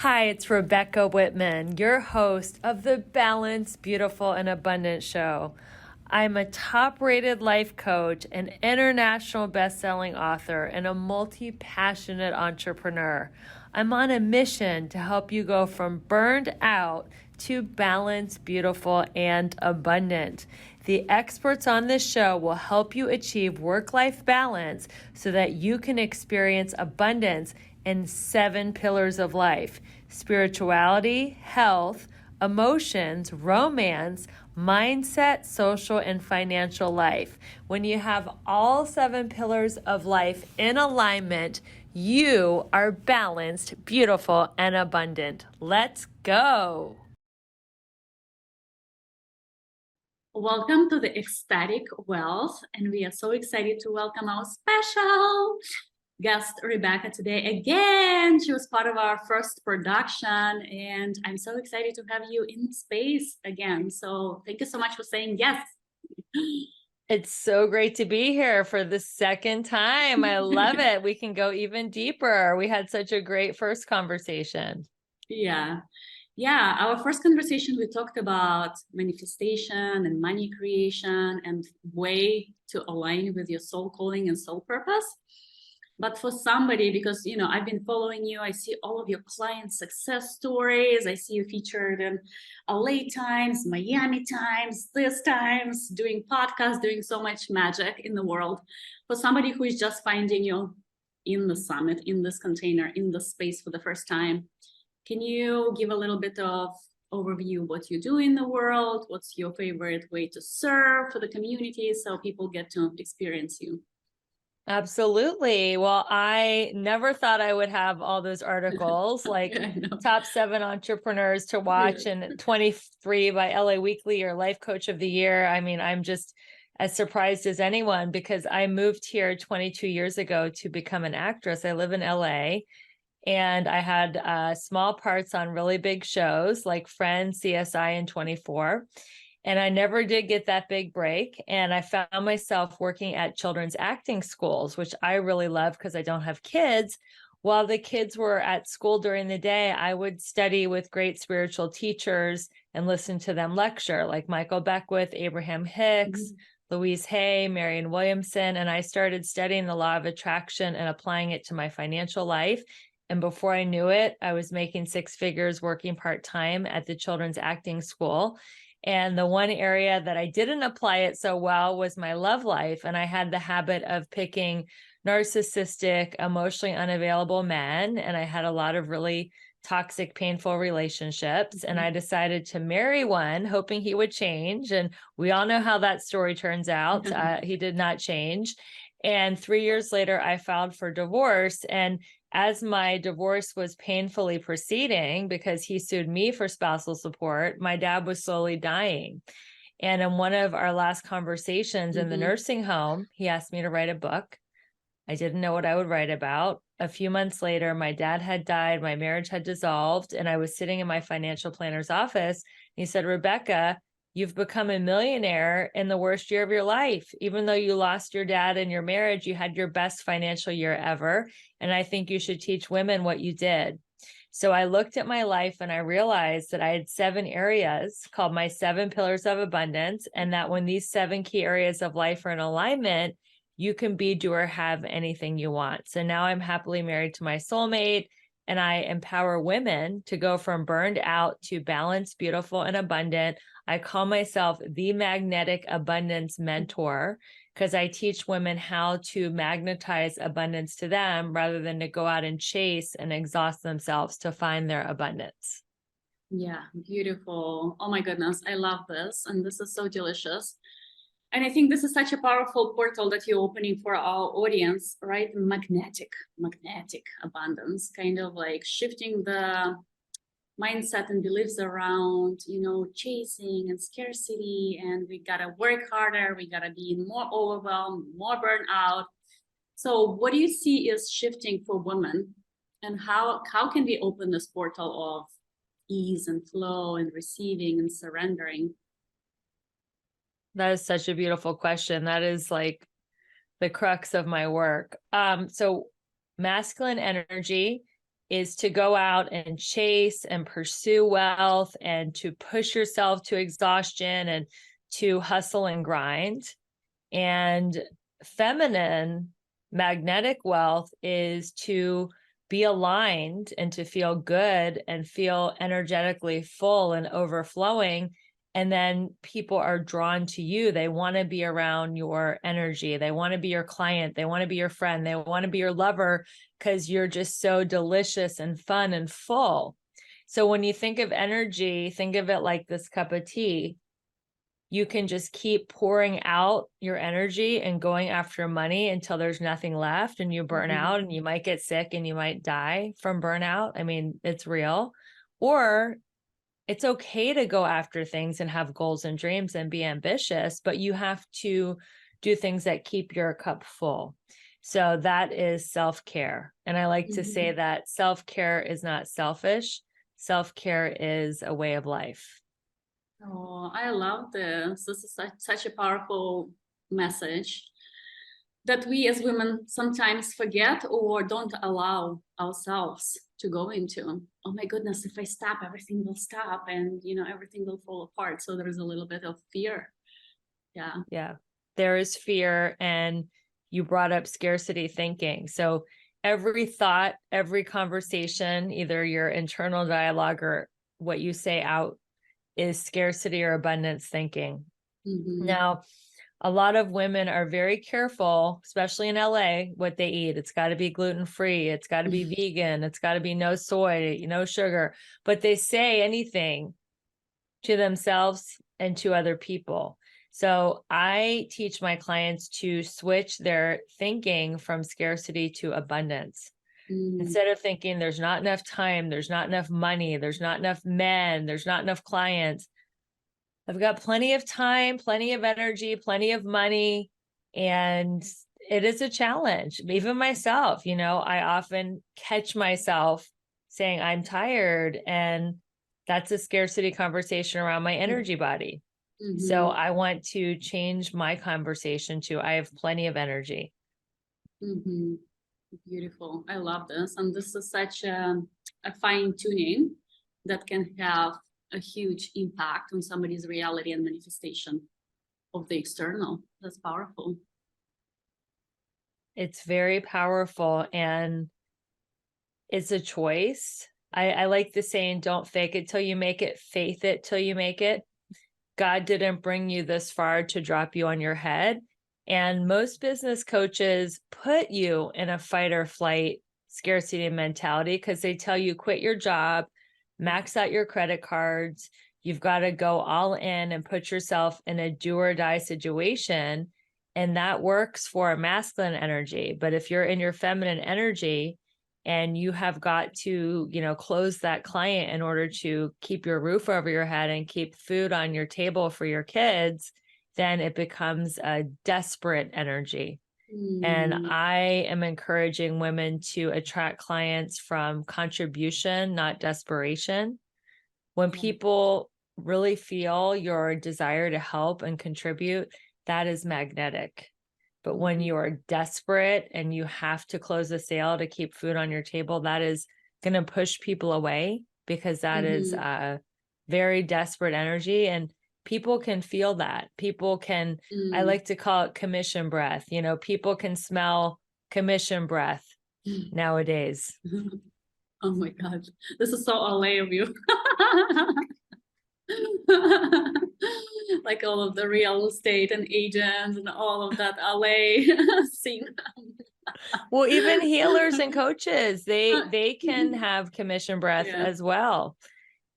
Hi, it's Rebecca Whitman, your host of the Balanced, Beautiful, and Abundant Show. I'm a top-rated life coach, an international best-selling author, and a multi-passionate entrepreneur. I'm on a mission to help you go from burned out to balanced, beautiful, and abundant. The experts on this show will help you achieve work-life balance so that you can experience abundance in 7 pillars of life: spirituality, health, emotions, romance, mindset, social, and financial life. When you have all 7 pillars of life in alignment, you are balanced, beautiful, and abundant. Let's go. Welcome to the Ecstatic Wealth, and we are so excited to welcome our special guest, Rebecca, today again. She was part of our first production, and I'm so excited to have you in space again. So thank you so much for saying yes. It's so great to be here for the second time. I love it. We can go even deeper. We had such a great first conversation. Yeah, our first conversation, we talked about manifestation and money creation and way to align with your soul calling and soul purpose. But for somebody, because I've been following you, I see all of your client success stories. I see you featured in LA Times, Miami Times, this Times, doing podcasts, doing so much magic in the world. For somebody who is just finding you in the summit, in this container, in the space for the first time, can you give a little bit of overview what you do in the world? What's your favorite way to serve for the community so people get to experience you? Absolutely. Well, I never thought I would have all those articles like top 7 entrepreneurs to watch and 23 by LA Weekly or Life Coach of the Year. I mean, I'm just as surprised as anyone because I moved here 22 years ago to become an actress. I live in LA and I had small parts on really big shows like Friends, CSI, and 24. And I never did get that big break. And I found myself working at children's acting schools, which I really love because I don't have kids. While the kids were at school during the day, I would study with great spiritual teachers and listen to them lecture, like Michael Beckwith, Abraham Hicks, Louise Hay, Marianne Williamson. And I started studying the law of attraction and applying it to my financial life. And before I knew it, I was making 6 figures working part-time at the children's acting school. And the one area that I didn't apply it so well was my love life. And I had the habit of picking narcissistic, emotionally unavailable men. And I had a lot of really toxic, painful relationships. And I decided to marry one, hoping he would change. And we all know how that story turns out. He did not change. And 3 years later, I filed for divorce. And as my divorce was painfully proceeding because he sued me for spousal support, my dad was slowly dying. And in one of our last conversations in the nursing home, he asked me to write a book. I didn't know what I would write about. A few months later, my dad had died, my marriage had dissolved, and I was sitting in my financial planner's office. He said, "Rebecca, you've become a millionaire in the worst year of your life. Even though you lost your dad in your marriage, you had your best financial year ever. And I think you should teach women what you did." So I looked at my life and I realized that I had 7 areas called my 7 pillars of abundance. And that when these 7 key areas of life are in alignment, you can be, do, or have anything you want. So now I'm happily married to my soulmate. And I empower women to go from burned out to balanced, beautiful, and abundant. I call myself the magnetic abundance mentor because I teach women how to magnetize abundance to them rather than to go out and chase and exhaust themselves to find their abundance. Yeah, beautiful. Oh my goodness, I love this. And this is so delicious. And I think this is such a powerful portal that you're opening for our audience, right? Magnetic abundance, kind of like shifting the mindset and beliefs around, chasing and scarcity. And we gotta work harder. We gotta be more overwhelmed, more burnout. So what do you see is shifting for women? And how can we open this portal of ease and flow and receiving and surrendering? That is such a beautiful question. That is like the crux of my work. So masculine energy is to go out and chase and pursue wealth and to push yourself to exhaustion and to hustle and grind. And feminine magnetic wealth is to be aligned and to feel good and feel energetically full and overflowing. And then people are drawn to you. They want to be around your energy. They want to be your client. They want to be your friend. They want to be your lover because you're just so delicious and fun and full. So when you think of energy, think of it like this cup of tea. You can just keep pouring out your energy and going after money until there's nothing left and you burn out, and you might get sick and you might die from burnout. I mean, it's real. Or it's okay to go after things and have goals and dreams and be ambitious, but you have to do things that keep your cup full. So that is self-care. And I like to say that self-care is not selfish. Self-care is a way of life. Oh, I love this. This is such a powerful message that we as women sometimes forget or don't allow ourselves to go into. Oh my goodness, if I stop, everything will stop and, you know, everything will fall apart. So there is a little bit of fear. Yeah. Yeah, there is fear. And you brought up scarcity thinking. So every thought, every conversation, either your internal dialogue or what you say out, is scarcity or abundance thinking. Now, a lot of women are very careful, especially in LA, what they eat. It's got to be gluten-free. It's got to be vegan. It's got to be no soy, no sugar. But they say anything to themselves and to other people. So I teach my clients to switch their thinking from scarcity to abundance. Instead of thinking there's not enough time, there's not enough money, there's not enough men, there's not enough clients. I've got plenty of time, plenty of energy, plenty of money. And it is a challenge. Even myself, you know, I often catch myself saying I'm tired, and that's a scarcity conversation around my energy body. So I want to change my conversation to I have plenty of energy. Beautiful. I love this. And this is such a fine tuning that can have a huge impact on somebody's reality and manifestation of the external. That's powerful. It's very powerful, and it's a choice. I like the saying, don't fake it till you make it, faith it till you make it. God didn't bring you this far to drop you on your head. And most business coaches put you in a fight or flight scarcity mentality because they tell you quit your job, max out your credit cards. You've got to go all in and put yourself in a do or die situation. And that works for a masculine energy. But if you're in your feminine energy and you have got to, you know, close that client in order to keep your roof over your head and keep food on your table for your kids, then it becomes a desperate energy. And I am encouraging women to attract clients from contribution, not desperation. When people really feel your desire to help and contribute, that is magnetic. But when you are desperate and you have to close a sale to keep food on your table, that is going to push people away, because that is a very desperate energy. And people can feel that. People can, I like to call it commission breath. You know, people can smell commission breath nowadays. Oh my God, this is so LA of you. Like all of the real estate and agents and all of that LA scene. Well, even healers and coaches, they can have commission breath as well.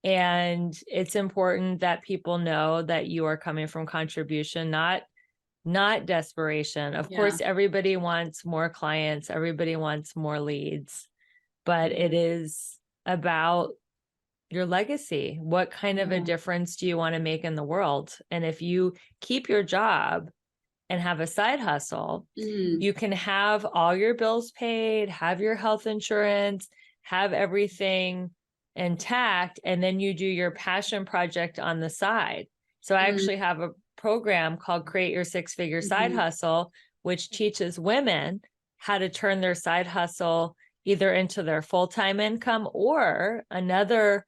And it's important that people know that you are coming from contribution, not desperation. Of course, everybody wants more clients, everybody wants more leads, but it is about your legacy. What kind of a difference do you want to make in the world? And if you keep your job and have a side hustle, you can have all your bills paid, have your health insurance, have everything intact, and then you do your passion project on the side. So I actually have a program called Create Your Six-Figure Side Hustle, which teaches women how to turn their side hustle either into their full-time income, or another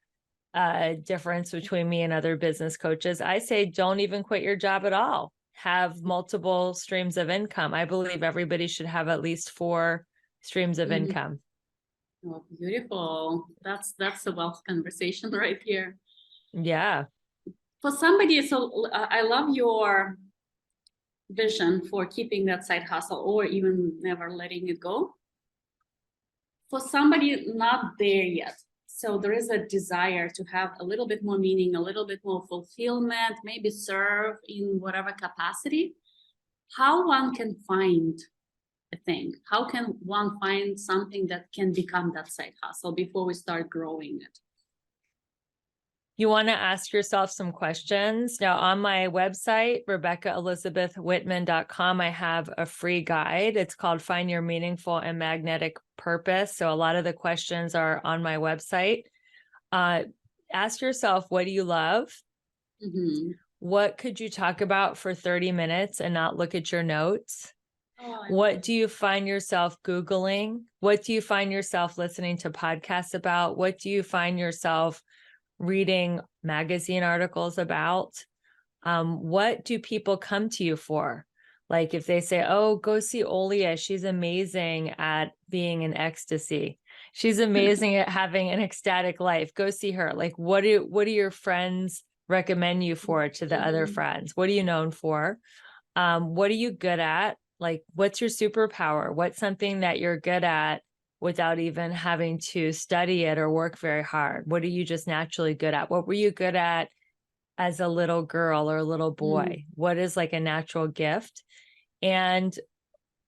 difference between me and other business coaches, I say don't even quit your job at all. Have multiple streams of income. I believe everybody should have at least 4 streams of income. Oh, beautiful. That's a wealth conversation right here. Yeah. For somebody, so I love your vision for keeping that side hustle or even never letting it go. For somebody not there yet, so there is a desire to have a little bit more meaning, a little bit more fulfillment, maybe serve in whatever capacity. How one can find a thing? How can one find something that can become that side hustle before we start growing it? You want to ask yourself some questions. Now, on my website, RebeccaElizabethWhitman.com, I have a free guide. It's called Find Your Meaningful and Magnetic Purpose. So a lot of the questions are on my website. Ask yourself, what do you love? Mm-hmm. What could you talk about for 30 minutes and not look at your notes? Oh, what do you find yourself Googling? What do you find yourself listening to podcasts about? What do you find yourself reading magazine articles about? What do people come to you for? Like if they say, oh, go see Olia, she's amazing at being in ecstasy. She's amazing at having an ecstatic life. Go see her. Like, what do your friends recommend you for to the other friends? What are you known for? What are you good at? Like, what's your superpower? What's something that you're good at without even having to study it or work very hard? What are you just naturally good at? What were you good at as a little girl or a little boy? What is like a natural gift? And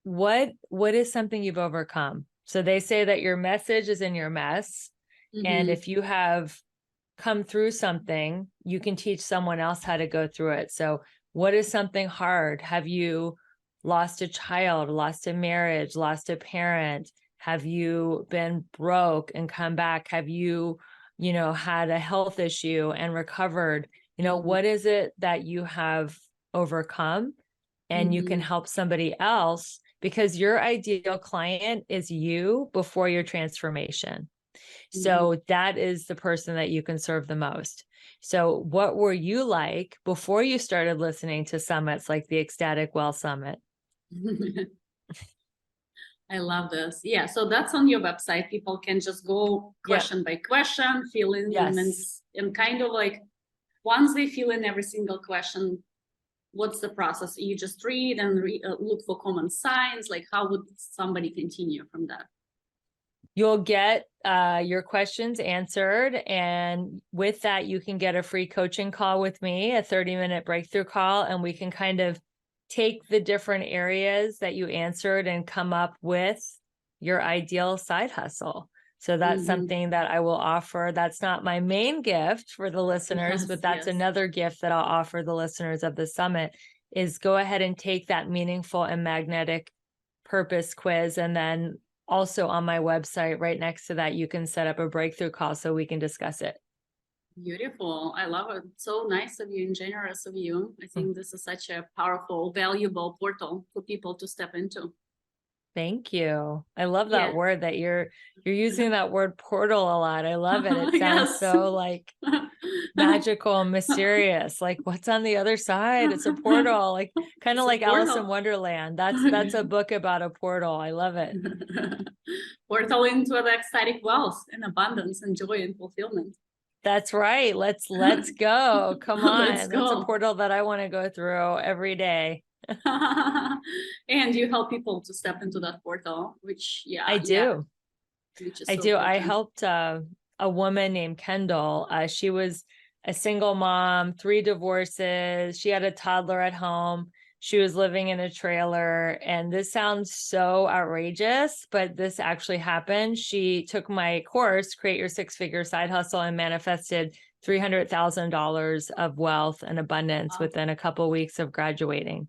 what is something you've overcome? So they say that your message is in your mess. And if you have come through something, you can teach someone else how to go through it. So what is something hard? Have you lost a child, lost a marriage, lost a parent? Have you been broke and come back? Have you, had a health issue and recovered? What is it that you have overcome? And you can help somebody else, because your ideal client is you before your transformation. So that is the person that you can serve the most. So what were you like before you started listening to summits like the Ecstatic Well Summit? I love this. Yeah, so that's on your website. People can just go question by question, fill in, and kind of like once they fill in every single question, what's the process? You just read and look for common signs. Like, how would somebody continue from that? You'll get your questions answered. And with that, you can get a free coaching call with me, a 30-minute breakthrough call, and we can kind of take the different areas that you answered and come up with your ideal side hustle. So that's something that I will offer. That's not my main gift for the listeners, but that's another gift that I'll offer the listeners of the summit, is go ahead and take that meaningful and magnetic purpose quiz. And then also on my website, right next to that, you can set up a breakthrough call so we can discuss it. Beautiful. I love it. So nice of you and generous of you. I think this is such a powerful, valuable portal for people to step into. Thank you. I love that word that you're using that word portal a lot. I love it. It sounds so like magical and mysterious. Like, what's on the other side? It's a portal, like kind of like Alice in Wonderland. That's a book about a portal. I love it. Portal into the ecstatic wealth and abundance and joy and fulfillment. That's right. Let's go. Come on. Let's go. That's a portal that I want to go through every day. And you help people to step into that portal, which I do. I do. I helped a woman named Kendall. She was a single mom, 3 divorces. She had a toddler at home. She was living in a trailer. And this sounds so outrageous, but this actually happened. She took my course, Create Your 6-Figure Side Hustle, and manifested $300,000 of wealth and abundance within a couple of weeks of graduating.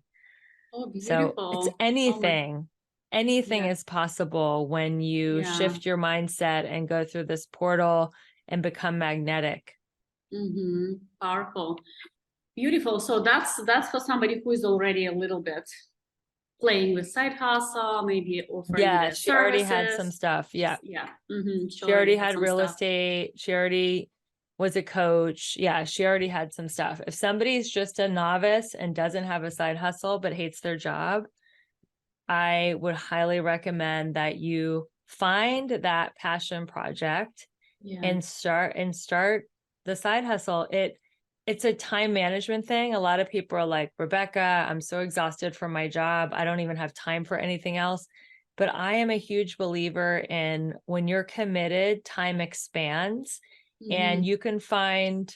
Oh, beautiful. So it's anything. Anything is possible when you shift your mindset and go through this portal and become magnetic. Powerful. Beautiful. So that's for somebody who is already a little bit playing with side hustle, maybe offering Yeah, their she already had some services. stuff. Yeah. Yeah. She already had some real stuff. estate. She already was a coach. Yeah, she already had some stuff. If somebody's just a novice and doesn't have a side hustle but hates their job, I would highly recommend that you find that passion project and start the side hustle. It's a time management thing. A lot of people are like, Rebecca, I'm so exhausted from my job. I don't even have time for anything else. But I am a huge believer in when you're committed, time expands, and you can find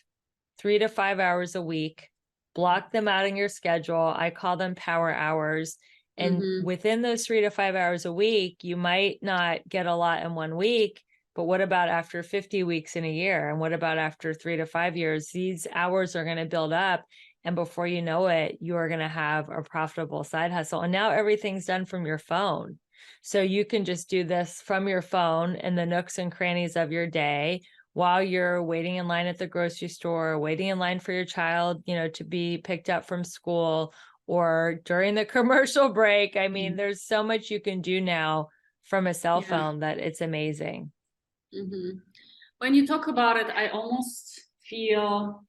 3 to 5 hours a week, block them out in your schedule. I call them power hours. And within those 3 to 5 hours a week, you might not get a lot in one week, but what about after 50 weeks in a year? And what about after 3 to 5 years? These hours are going to build up. And before you know it, you are going to have a profitable side hustle. And now everything's done from your phone. So you can just do this from your phone in the nooks and crannies of your day while you're waiting in line at the grocery store, waiting in line for your child, to be picked up from school, or during the commercial break. I mean, there's so much you can do now from a cell phone that it's amazing. When you talk about it, I almost feel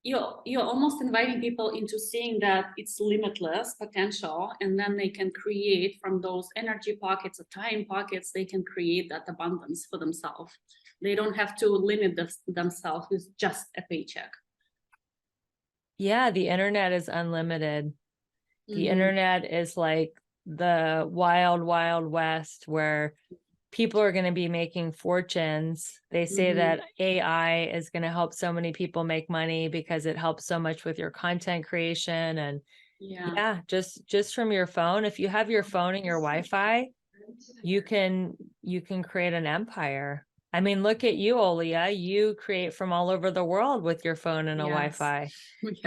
you're almost inviting people into seeing that it's limitless potential, and then they can create from those energy pockets or time pockets, they can create that abundance for themselves. They don't have to limit themselves with just a paycheck. Yeah, the internet is unlimited. The internet is like the wild, wild west where people are going to be making fortunes. They say that AI is going to help so many people make money because it helps so much with your content creation. And just from your phone, if you have your phone and your Wi-Fi, you can create an empire. I mean, look at you, Olia. You create from all over the world with your phone and a Wi-Fi.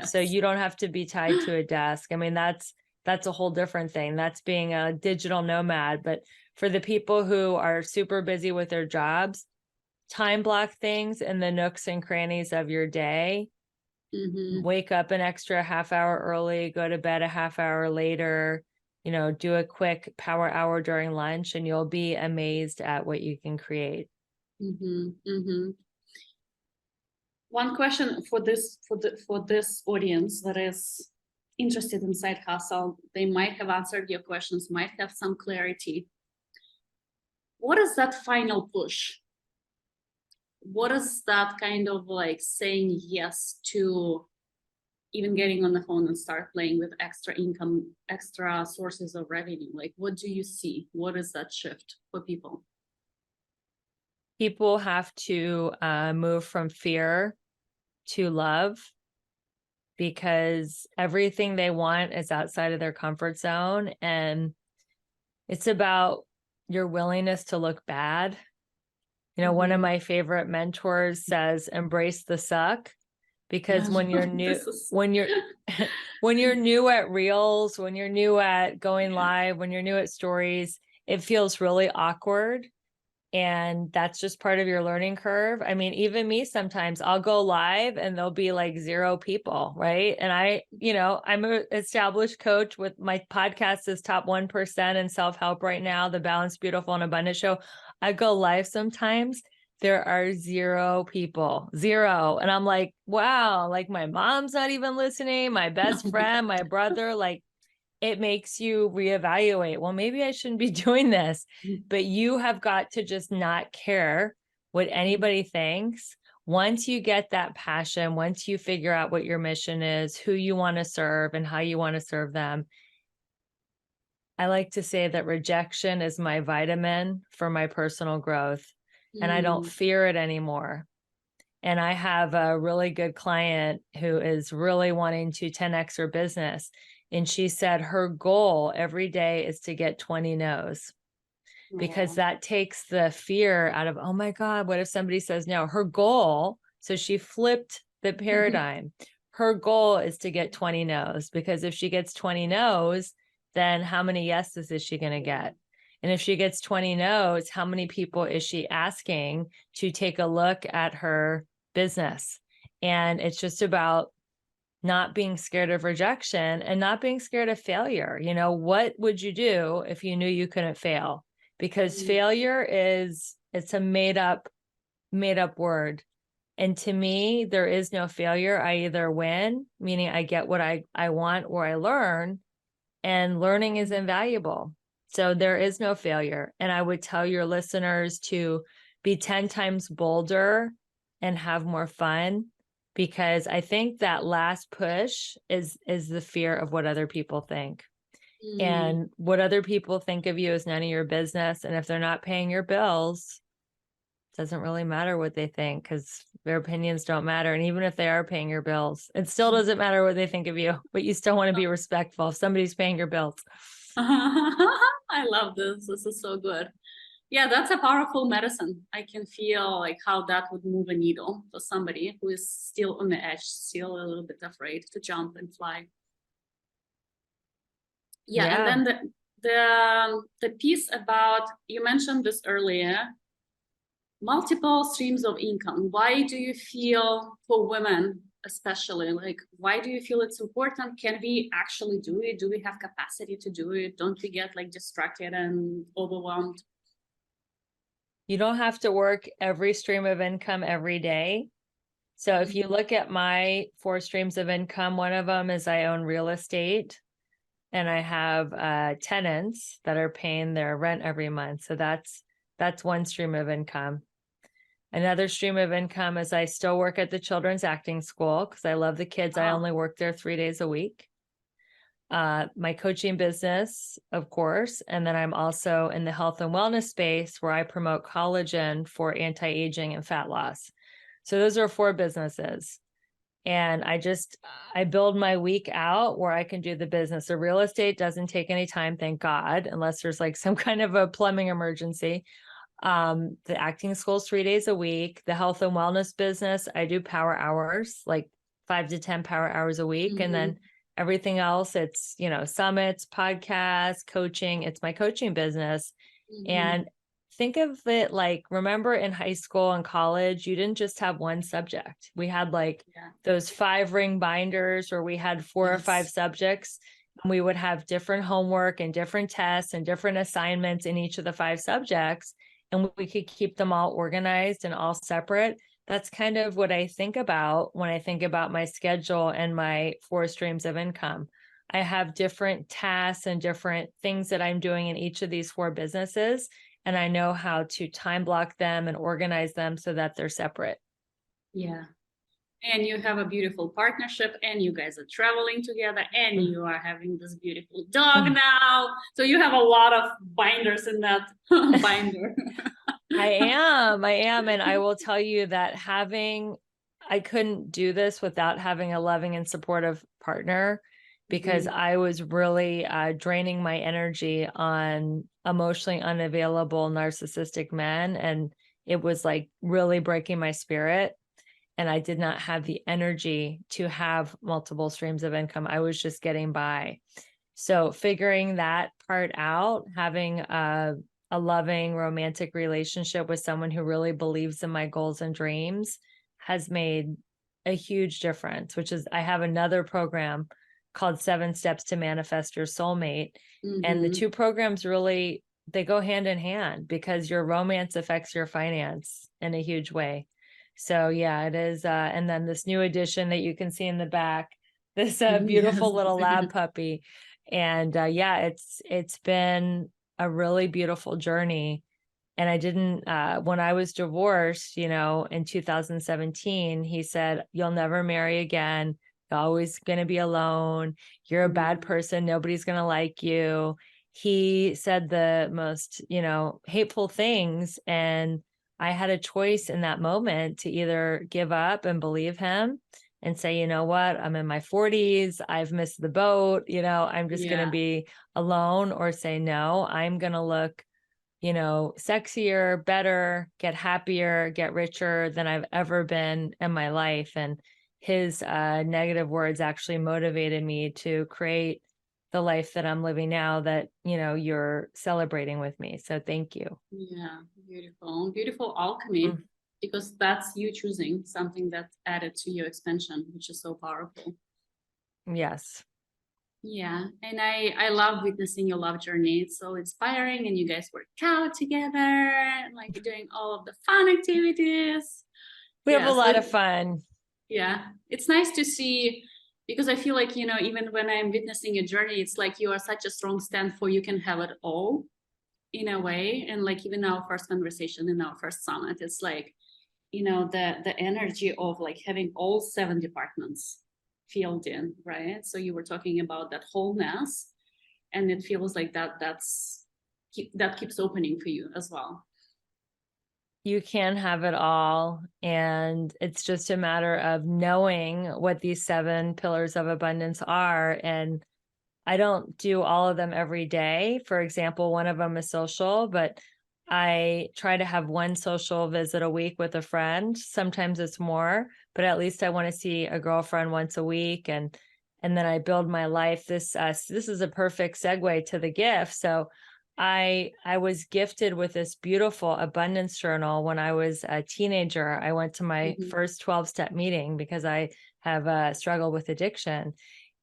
So you don't have to be tied to a desk. I mean, that's a whole different thing. That's being a digital nomad. But for the people who are super busy with their jobs, time block things in the nooks and crannies of your day. Wake up an extra half hour early, go to bed a half hour later, do a quick power hour during lunch, and you'll be amazed at what you can create. One question for this audience that is interested in side hustle, they might have answered your questions, might have some clarity. What is that final push? What is that kind of like saying yes to even getting on the phone and start playing with extra income, extra sources of revenue? Like, what do you see? What is that shift for people? People have to move from fear to love, because everything they want is outside of their comfort zone. And it's about your willingness to look bad. One of my favorite mentors says, embrace the suck, because when you're new, when you're new at Reels, when you're new at going live, when you're new at stories, it feels really awkward. And that's just part of your learning curve. I mean, even me, sometimes I'll go live and there'll be like 0 people, right? And I'm an established coach. With my podcast is top 1% in self-help right now, the Balanced, Beautiful, and Abundant Show. I go live sometimes, there are 0 people, 0. And I'm like, wow, like my mom's not even listening, my best friend, my brother, like, it makes you reevaluate. Well, maybe I shouldn't be doing this, but you have got to just not care what anybody thinks. Once you get that passion, once you figure out what your mission is, who you want to serve and how you want to serve them. I like to say that rejection is my vitamin for my personal growth, and I don't fear it anymore. And I have a really good client who is really wanting to 10x her business. And she said her goal every day is to get 20 no's, because that takes the fear out of, oh my God, what if somebody says no? Her goal, so she flipped the paradigm. Her goal is to get 20 no's, because if she gets 20 no's, then how many yeses is she going to get? And if she gets 20 no's, how many people is she asking to take a look at her business? And it's just about not being scared of rejection and not being scared of failure. You know, what would you do if you knew you couldn't fail? Because failure it's a made up word. And to me, there is no failure. I either win, meaning I get what I want, or I learn, and learning is invaluable. So there is no failure. And I would tell your listeners to be 10 times bolder and have more fun, because I think that last push is the fear of what other people think. And what other people think of you is none of your business. And if they're not paying your bills, it doesn't really matter what they think, because their opinions don't matter. And even if they are paying your bills, it still doesn't matter what they think of you, but you still want to be respectful if somebody's paying your bills. I love this. This is so good. Yeah, that's a powerful medicine. I can feel like how that would move a needle for somebody who is still on the edge, still a little bit afraid to jump and fly. Yeah. And then the piece about, you mentioned this earlier, multiple streams of income. Why do you feel, for women especially, like, why do you feel it's important? Can we actually do it? Do we have capacity to do it? Don't we get like distracted and overwhelmed? You don't have to work every stream of income every day. So if you look at my 4 streams of income, one of them is I own real estate, and I have tenants that are paying their rent every month. So that's one stream of income. Another stream of income is I still work at the children's acting school because I love the kids. I only work there 3 days a week. My coaching business, of course. And then I'm also in the health and wellness space where I promote collagen for anti-aging and fat loss. So those are 4 businesses. And I build my week out where I can do the business. The real estate doesn't take any time, thank God, unless there's like some kind of a plumbing emergency. The acting school's 3 days a week. The health and wellness business, I do power hours, like 5 to 10 power hours a week. And then everything else, it's, summits, podcasts, coaching. It's my coaching business. And think of it like, remember in high school and college, you didn't just have one subject. We had like those 5 ring binders where we had 4 or 5 subjects. And we would have different homework and different tests and different assignments in each of the 5 subjects. And we could keep them all organized and all separate. That's kind of what I think about when I think about my schedule and my 4 streams of income. I have different tasks and different things that I'm doing in each of these 4 businesses, and I know how to time block them and organize them so that they're separate. Yeah. And you have a beautiful partnership, and you guys are traveling together, and you are having this beautiful dog now. So you have a lot of binders in that binder. I am. And I will tell you that I couldn't do this without having a loving and supportive partner, because I was really draining my energy on emotionally unavailable narcissistic men. And it was like really breaking my spirit. And I did not have the energy to have multiple streams of income. I was just getting by. So figuring that part out, having a loving romantic relationship with someone who really believes in my goals and dreams has made a huge difference, which is I have another program called 7 Steps to Manifest Your Soulmate. And the 2 programs really, they go hand in hand, because your romance affects your finance in a huge way. So yeah, it is. And then this new addition that you can see in the back, this beautiful little lab puppy. And it's been a really beautiful journey. And I didn't, when I was divorced, in 2017, he said, "You'll never marry again. You're always going to be alone. You're a bad person. Nobody's going to like you." He said the most, hateful things. And I had a choice in that moment to either give up and believe him and say, you know what, I'm in my 40s. I've missed the boat. I'm just going to be alone, or say, no, I'm going to look, sexier, better, get happier, get richer than I've ever been in my life. And his negative words actually motivated me to create the life that I'm living now, that, you're celebrating with me. So thank you. Yeah, beautiful alchemy, because that's you choosing something that's added to your expansion, which is so powerful. Yes. Yeah. And I love witnessing your love journey. It's so inspiring, and you guys work out together and like doing all of the fun activities. We have a So lot of fun. yeah. It's nice to see, because I feel like, even when I'm witnessing your journey, it's like you are such a strong stand for you can have it all in a way. And like even our first conversation in our first summit, it's like, the energy of like having all 7 departments filled in, right? So you were talking about that wholeness, and it feels like that keeps opening for you as well. You can have it all. And it's just a matter of knowing what these 7 pillars of abundance are. And I don't do all of them every day. For example, one of them is social, but I try to have one social visit a week with a friend. Sometimes it's more, but at least I want to see a girlfriend once a week. And then I build my life. This is a perfect segue to the gift. So I was gifted with this beautiful abundance journal when I was a teenager. I went to my first 12-step meeting because I have struggled with addiction.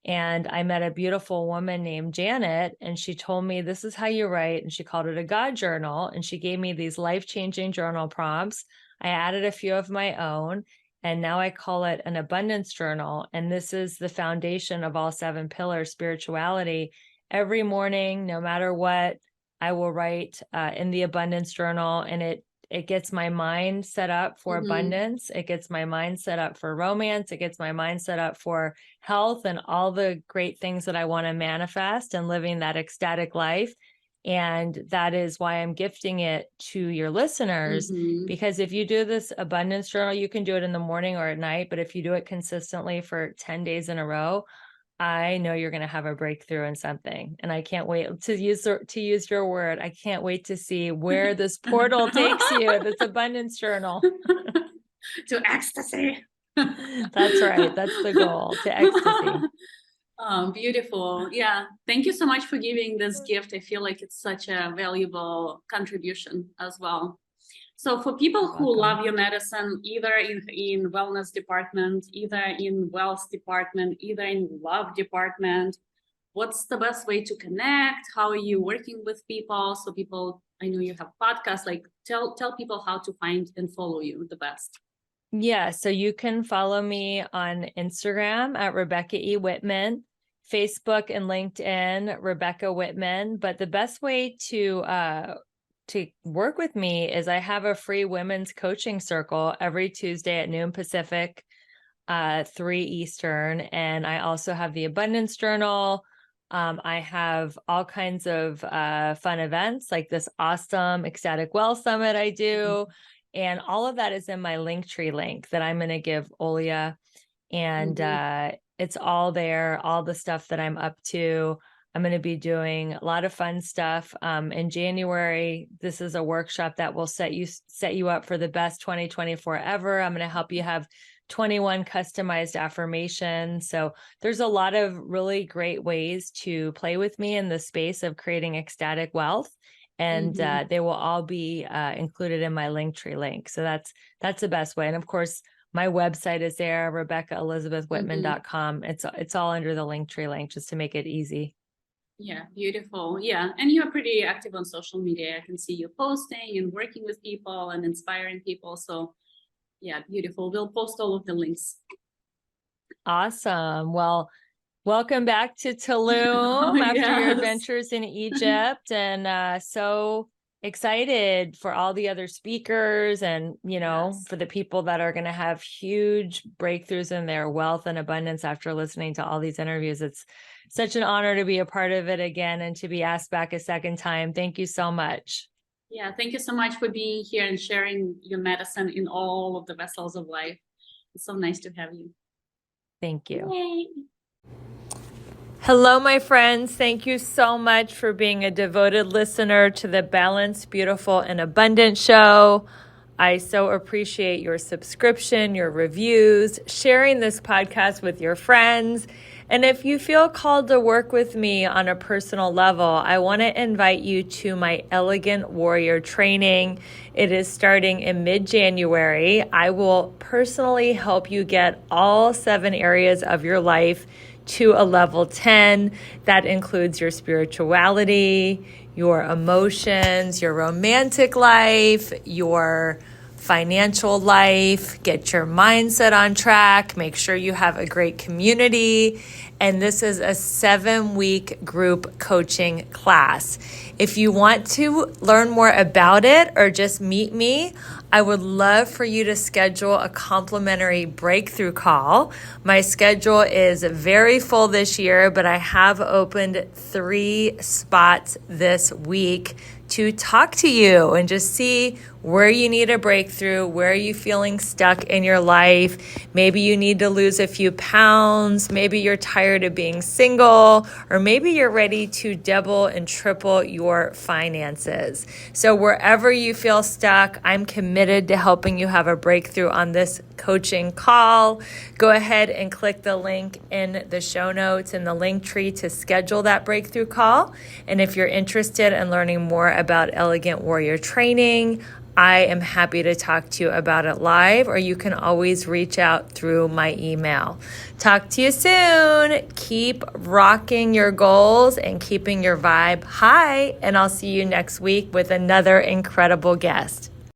And I met a beautiful woman named Janet, and she told me, this is how you write. And she called it a God journal. And she gave me these life-changing journal prompts. I added a few of my own, and now I call it an abundance journal. And this is the foundation of all 7 pillars, spirituality. Every morning, no matter what, I will write in the abundance journal, and it gets my mind set up for abundance. It gets my mind set up for romance. It gets my mind set up for health and all the great things that I want to manifest and living that ecstatic life. And that is why I'm gifting it to your listeners, because if you do this abundance journal, you can do it in the morning or at night, but if you do it consistently for 10 days in a row, I know you're going to have a breakthrough in something. And I can't wait to use your word. I can't wait to see where this portal takes you, this abundance journal. To ecstasy. That's right. That's the goal, to ecstasy. Oh, beautiful. Yeah. Thank you so much for giving this gift. I feel like it's such a valuable contribution as well. So for people who love your medicine, either in wellness department, either in wealth department, either in love department, what's the best way to connect? How are you working with people? So people, I know you have podcasts, like tell people how to find and follow you the best. Yeah, so you can follow me on Instagram at Rebecca E. Whitman, Facebook and LinkedIn, Rebecca Whitman. But the best way to work with me is I have a free women's coaching circle every Tuesday at noon Pacific, 3 Eastern. And I also have the Abundance Journal. I have all kinds of fun events like this awesome Ecstatic Wealth Summit I do. And all of that is in my Linktree link that I'm going to give Olia. And it's all there, all the stuff that I'm up to. I'm going to be doing a lot of fun stuff. In January, this is a workshop that will set you up for the best 2024 ever. I'm going to help you have 21 customized affirmations. So there's a lot of really great ways to play with me in the space of creating ecstatic wealth. And they will all be included in my Linktree link. So that's the best way. And of course, my website is there, RebeccaElizabethWhitman.com. It's all under the Linktree link just to make it easy. Yeah, beautiful. Yeah. And you're pretty active on social media. I can see you posting and working with people and inspiring people. So yeah, beautiful. We'll post all of the links. Awesome. Well, welcome back to Tulum after your adventures in Egypt. And so excited for all the other speakers and, for the people that are going to have huge breakthroughs in their wealth and abundance after listening to all these interviews. It's such an honor to be a part of it again and to be asked back a second time. Thank you so much. Yeah, thank you so much for being here and sharing your medicine in all of the vessels of life. It's so nice to have you. Thank you. Yay. Hello, my friends. Thank you so much for being a devoted listener to the Balanced, Beautiful, and Abundant show. I so appreciate your subscription, your reviews, sharing this podcast with your friends. And if you feel called to work with me on a personal level, I want to invite you to my Elegant Warrior training. It is starting in mid-January. I will personally help you get all 7 areas of your life to a level 10. That includes your spirituality, your emotions, your romantic life, your financial life, get your mindset on track, make sure you have a great community. And this is a 7-week group coaching class. If you want to learn more about it or just meet me, I would love for you to schedule a complimentary breakthrough call. My schedule is very full this year, but I have opened 3 spots this week to talk to you and just see where you need a breakthrough, where are you feeling stuck in your life. Maybe you need to lose a few pounds, maybe you're tired of being single, or maybe you're ready to double and triple your finances. So wherever you feel stuck, I'm committed to helping you have a breakthrough on this coaching call. Go ahead and click the link in the show notes in the link tree to schedule that breakthrough call. And if you're interested in learning more about Elegant Warrior Training, I am happy to talk to you about it live, or you can always reach out through my email. Talk to you soon. Keep rocking your goals and keeping your vibe high, and I'll see you next week with another incredible guest.